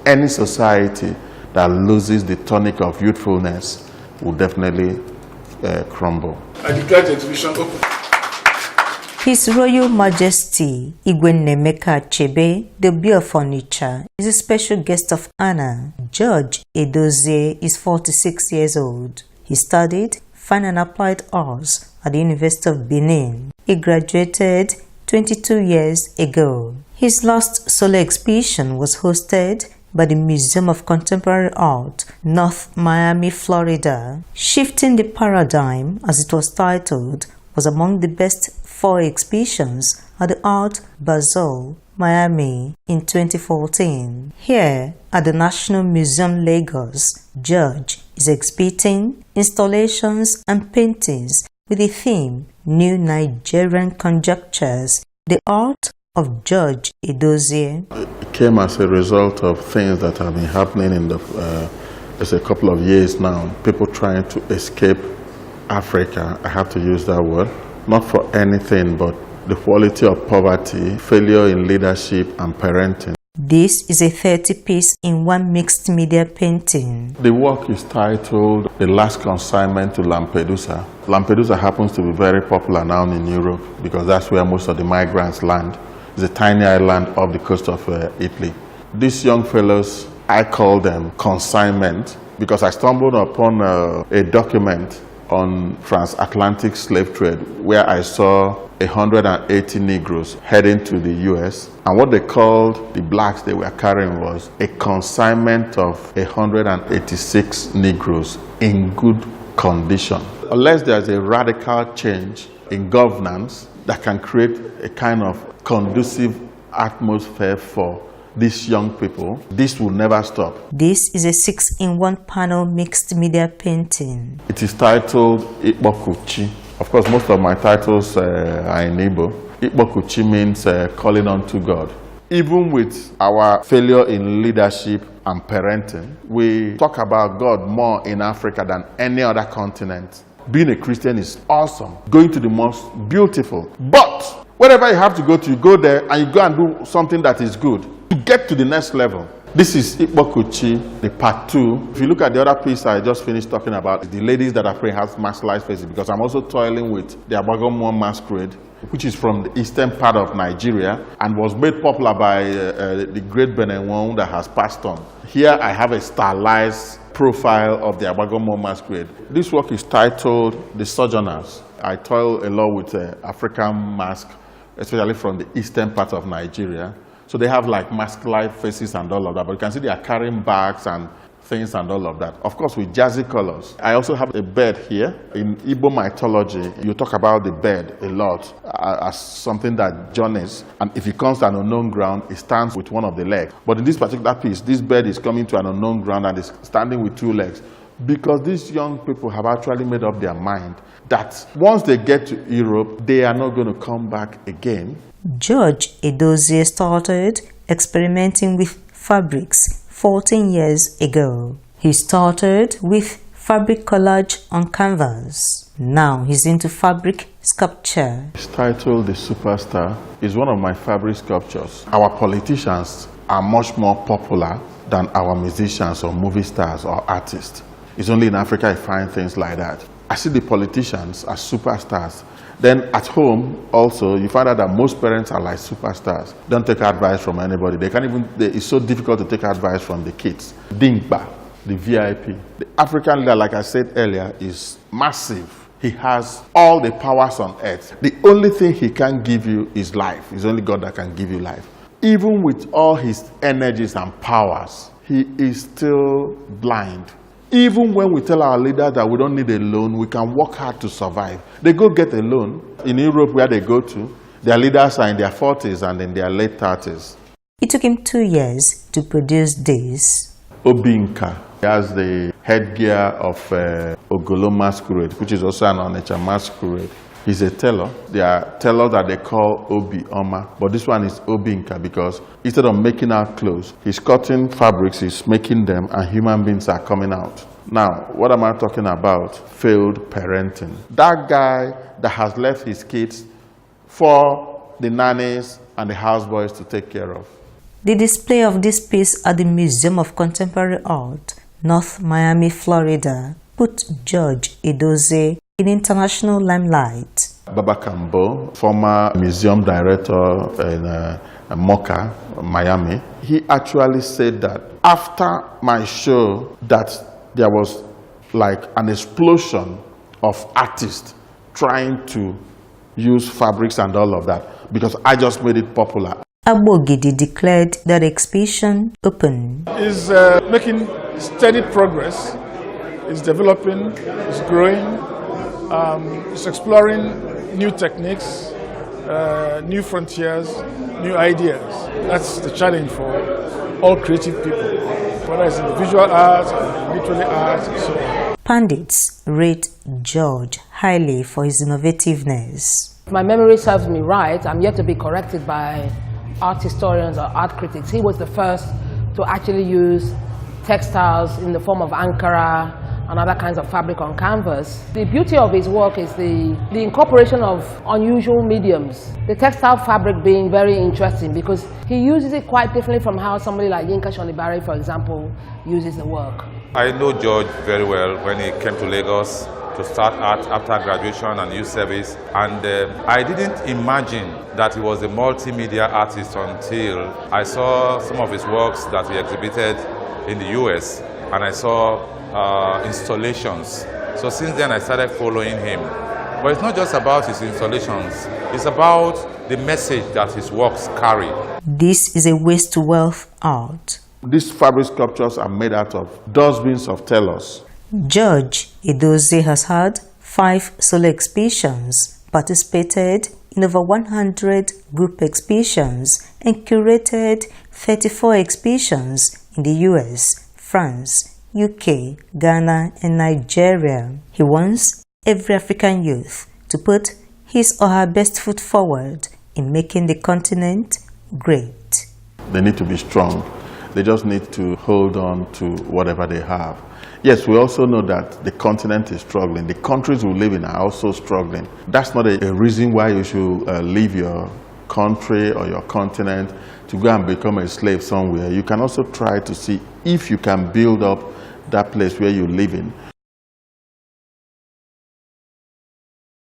any society that loses the tonic of youthfulness will definitely crumble. I declare the exhibition open. His Royal Majesty Igwe Nemeka Achebe, the Beer Furniture, is a special guest of honor. George Edozie is 46 years old. He studied Fine and Applied Arts at the University of Benin. He graduated 22 years ago. His last solo exhibition was hosted by the Museum of Contemporary Art, North Miami, Florida. Shifting the Paradigm, as it was titled, was among the best 4 exhibitions at the Art Basel, Miami in 2014. Here at the National Museum Lagos, George is exhibiting installations and paintings with the theme New Nigerian Conjectures, the art of George Edozie. It came as a result of things that have been happening in just a couple of years now. People trying to escape Africa, I have to use that word, not for anything but the quality of poverty, failure in leadership and parenting. This is a 30-piece in one mixed media painting. The work is titled The Last Consignment to Lampedusa. Lampedusa happens to be very popular now in Europe because that's where most of the migrants land. It's a tiny island off the coast of Italy. These young fellows, I call them consignment because I stumbled upon a document on transatlantic slave trade where I saw 180 Negroes heading to the US, and what they called the blacks they were carrying was a consignment of 186 Negroes in good condition. Unless there's a radical change in governance that can create a kind of conducive atmosphere for these young people, this will never stop. This is a 6-in-1 panel mixed media painting. It is titled Ikpokuchi. Of course, most of my titles are in Igbo. Ikpokuchi means calling on to God. Even with our failure in leadership and parenting, we talk about God more in Africa than any other continent. Being a Christian is awesome. Going to the mosque, beautiful. But wherever you have to go to, you go there and you go and do something that is good to get to the next level. This is Ikpokuchi, the part 2. If you look at the other piece I just finished talking about, the ladies that are praying have masculine faces, because I'm also toiling with the Abagomo masquerade, which is from the eastern part of Nigeria and was made popular by the great Benenwong that has passed on. Here I have a stylized profile of the Abagomo masquerade. This work is titled The Sojourners. I toil a lot with African masks, especially from the eastern part of Nigeria. So they have like masculine faces and all of that, but you can see they are carrying bags and things and all of that. Of course, with jazzy colors. I also have a bird here. In Igbo mythology, you talk about the bird a lot as something that journeys, and if it comes to an unknown ground, it stands with one of the legs. But in this particular piece, this bird is coming to an unknown ground and is standing with 2 legs. Because these young people have actually made up their mind that once they get to Europe, they are not going to come back again. George Edozie started experimenting with fabrics 14 years ago. He started with fabric collage on canvas. Now he's into fabric sculpture. It's titled The Superstar. It's one of my fabric sculptures. Our politicians are much more popular than our musicians or movie stars or artists. It's only in Africa you find things like that. I see the politicians as superstars. Then at home also, you find out that most parents are like superstars. Don't take advice from anybody. It's so difficult to take advice from the kids. Dingba, the VIP. The African leader, like I said earlier, is massive. He has all the powers on earth. The only thing he can give you is life. It's only God that can give you life. Even with all his energies and powers, he is still blind. Even when we tell our leaders that we don't need a loan, we can work hard to survive. They go get a loan. In Europe, where they go to, their leaders are in their 40s and in their late 30s. It took him 2 years to produce this. Obinka. He has the headgear of Ogolo masquerade, which is also an Onitsha masquerade. He's a tailor. There are tailors that they call Obi Oma, but this one is Obinka because instead of making out clothes, he's cutting fabrics, he's making them, and human beings are coming out. Now, what am I talking about? Failed parenting. That guy that has left his kids for the nannies and the houseboys to take care of. The display of this piece at the Museum of Contemporary Art, North Miami, Florida, put George Edozie in international limelight. Baba Kambo, former museum director in Mocha, Miami, he actually said that after my show that there was like an explosion of artists trying to use fabrics and all of that because I just made it popular. Agbogidi declared that exhibition open. Is making steady progress, is developing, is growing, is exploring new techniques, new frontiers, new ideas. That's the challenge for all creative people, whether it's in the visual arts, literary arts, and so on. Pundits rate George highly for his innovativeness. If my memory serves me right, I'm yet to be corrected by art historians or art critics. He was the first to actually use textiles in the form of Ankara and other kinds of fabric on canvas. The beauty of his work is the incorporation of unusual mediums. The textile fabric being very interesting because he uses it quite differently from how somebody like Yinka Shonibare, for example, uses the work. I know George very well when he came to Lagos to start art after graduation and youth service, and I didn't imagine that he was a multimedia artist until I saw some of his works that he exhibited in the US, and I saw installations. So since then I started following him. But it's not just about his installations, it's about the message that his works carry. This is a waste to wealth art. These fabric sculptures are made out of dustbins of Tailor'S. George Edozie has had 5 solo exhibitions, participated in over 100 group exhibitions, and curated 34 exhibitions in the US, France, UK, Ghana, and Nigeria. He wants every African youth to put his or her best foot forward in making the continent great. They need to be strong. They just need to hold on to whatever they have. Yes, we also know that the continent is struggling. The countries we live in are also struggling. That's not a reason why you should leave your country or your continent to go and become a slave somewhere. You can also try to see if you can build up that place where you live in